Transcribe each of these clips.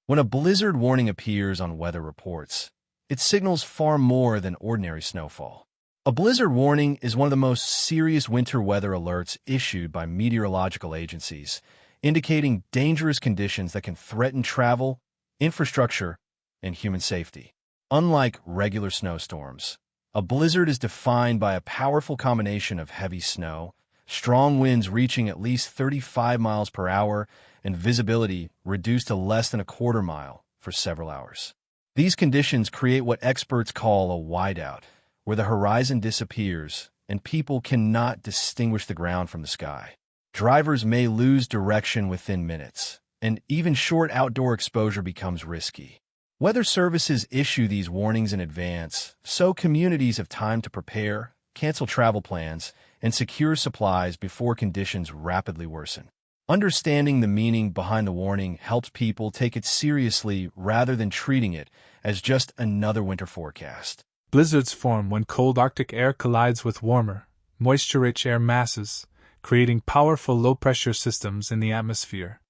When a blizzard warning appears on weather reports, it signals far more than ordinary snowfall. A blizzard warning is one of the most serious winter weather alerts issued by meteorological agencies, indicating dangerous conditions that can threaten travel, infrastructure, and human safety. Unlike regular snowstorms, a blizzard is defined by a powerful combination of heavy snow, strong winds reaching at least 35 miles per hour, and visibility reduced to less than a quarter mile for several hours. These conditions create what experts call a whiteout, where the horizon disappears and people cannot distinguish the ground from the sky. Drivers may lose direction within minutes, and even short outdoor exposure becomes risky. Weather services issue these warnings in advance, so communities have time to prepare, cancel travel plans, and secure supplies before conditions rapidly worsen. Understanding the meaning behind the warning helps people take it seriously rather than treating it as just another winter forecast. Blizzards form when cold Arctic air collides with warmer, moisture-rich air masses, creating powerful low-pressure systems in the atmosphere.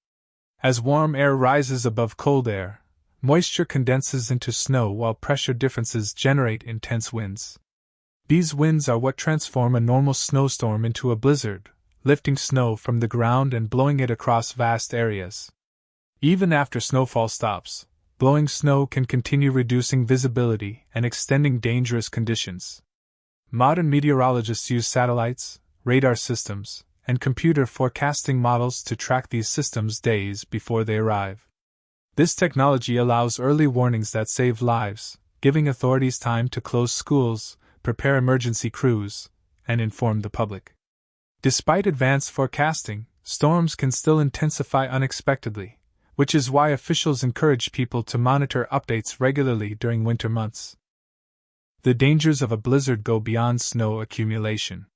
As warm air rises above cold air, moisture condenses into snow while pressure differences generate intense winds. These winds are what transform a normal snowstorm into a blizzard, lifting snow from the ground and blowing it across vast areas. Even after snowfall stops, blowing snow can continue reducing visibility and extending dangerous conditions. Modern meteorologists use satellites, radar systems, and computer forecasting models to track these systems days before they arrive. This technology allows early warnings that save lives, giving authorities time to close schools, prepare emergency crews, and inform the public. Despite advanced forecasting, storms can still intensify unexpectedly, which is why officials encourage people to monitor updates regularly during winter months. The dangers of a blizzard go beyond snow accumulation.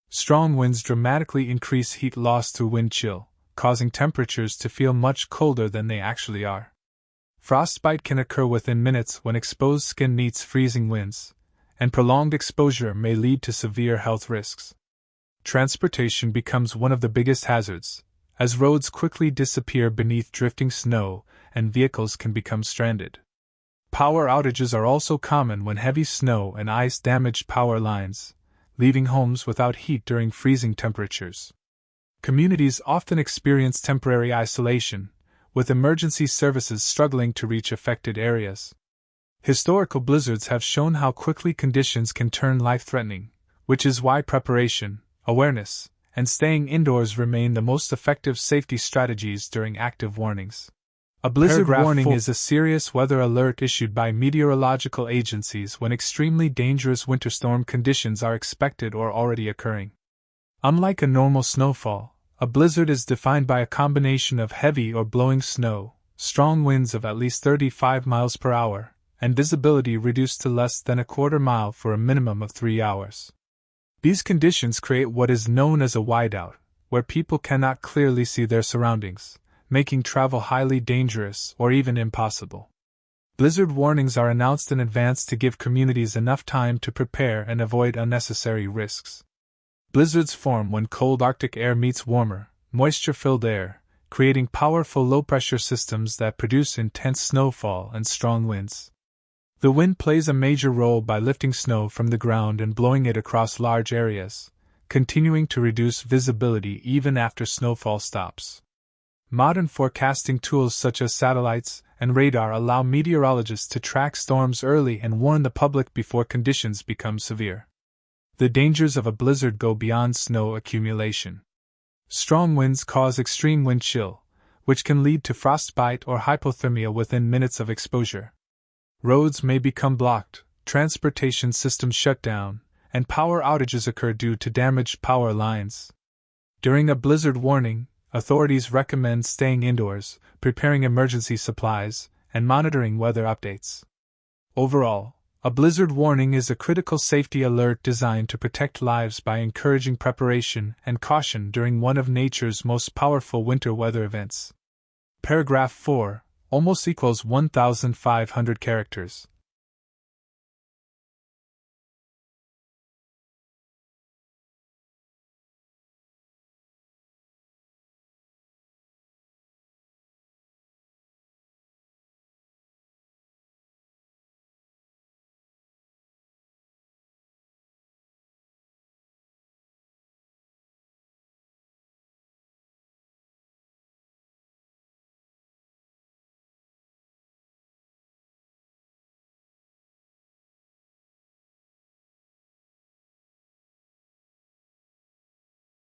Strong winds dramatically increase heat loss through wind chill, causing temperatures to feel much colder than they actually are. Frostbite can occur within minutes when exposed skin meets freezing winds, and prolonged exposure may lead to severe health risks. Transportation becomes one of the biggest hazards, as roads quickly disappear beneath drifting snow and vehicles can become stranded. Power outages are also common when heavy snow and ice damage power lines, leaving homes without heat during freezing temperatures. Communities often experience temporary isolation, with emergency services struggling to reach affected areas. Historical blizzards have shown how quickly conditions can turn life-threatening, which is why preparation, awareness, and staying indoors remain the most effective safety strategies during active warnings. A blizzard warning is a serious weather alert issued by meteorological agencies when extremely dangerous winter storm conditions are expected or already occurring. Unlike a normal snowfall, a blizzard is defined by a combination of heavy or blowing snow, strong winds of at least 35 miles per hour, and visibility reduced to less than a quarter mile for a minimum of 3 hours. These conditions create what is known as a whiteout, where people cannot clearly see their surroundings, making travel highly dangerous or even impossible. Blizzard warnings are announced in advance to give communities enough time to prepare and avoid unnecessary risks. Blizzards form when cold Arctic air meets warmer, moisture-filled air, creating powerful low-pressure systems that produce intense snowfall and strong winds. The wind plays a major role by lifting snow from the ground and blowing it across large areas, continuing to reduce visibility even after snowfall stops. Modern forecasting tools such as satellites and radar allow meteorologists to track storms early and warn the public before conditions become severe. The dangers of a blizzard go beyond snow accumulation. Strong winds cause extreme wind chill, which can lead to frostbite or hypothermia within minutes of exposure. Roads may become blocked, transportation systems shut down, and power outages occur due to damaged power lines. During a blizzard warning, authorities recommend staying indoors, preparing emergency supplies, and monitoring weather updates. Overall, a blizzard warning is a critical safety alert designed to protect lives by encouraging preparation and caution during one of nature's most powerful winter weather events. Paragraph 4 almost equals 1,500 characters.